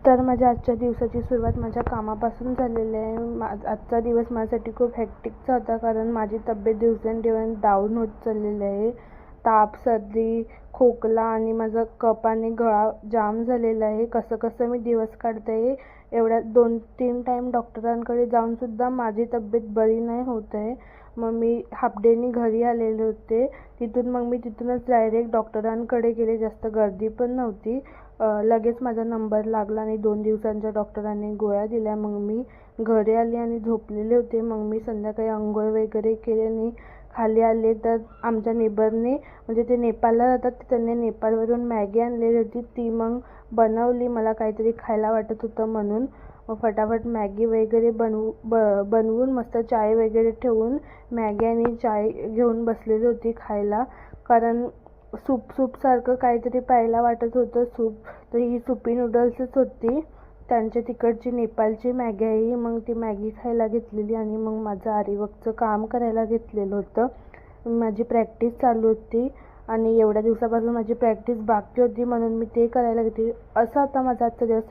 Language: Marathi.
तर माझ्या आजच्या दिवसाची सुरुवात माझ्या कामापासून झालेली आहे. आजचा दिवस माझ्यासाठी खूप हेक्टिकचा होता, कारण माझी तब्येत दिवसेंदिवस डाऊन होत चाललेली आहे. ताप, सर्दी, खोकला आणि माझा कफ आणि गळा जाम झालेला आहे. कसं कसं मी दिवस काढते आहे. एवढ्या 2-3 टाईम डॉक्टरांकडे जाऊनसुद्धा माझी तब्येत बरी नाही होत आहे. मग मी हाफ डेनी घरी आलेले होते. तिथूनच डायरेक्ट डॉक्टरांकडे गेले. जास्त गर्दी पण नव्हती. लगेच माझा नंबर लागला आणि 2 दिवसांच्या डॉक्टरांनी गोळ्या दिल्या. मग मी घरी आले आणि झोपलेले होते. मग मी संध्याकाळी अंघोळ वगैरे केली आणि खाली आले तर आमच्या नेबरने, म्हणजे ते नेपाळला राहतात, त्यांनी नेपाळवरून मॅगी आणलेली होती. ती मग बनवली. मला काहीतरी खायला वाटत होतं म्हणून मग फटाफट मॅगी वगैरे बनवून मस्त चाय वगैरे ठेवून मॅगी आणि चाय घेऊन बसलेली होती खायला. कारण सूपसारखं काहीतरी प्यायला वाटत होतं. तर ही सुपी नूडल्सच होती. त्यांच्या तिकडची नेपाळची मॅगी आहे. मग ती मॅगी खायला घेतलेली आणि मग माझं आरीवर्कचं काम करायला घेतलेलं होतं. माझी प्रॅक्टिस चालू होती आणि एवढ्या दिवसापासून माझी प्रॅक्टिस बाकी होती, म्हणून मी ते करायला घेतली. असा होता माझा आजचा दिवस.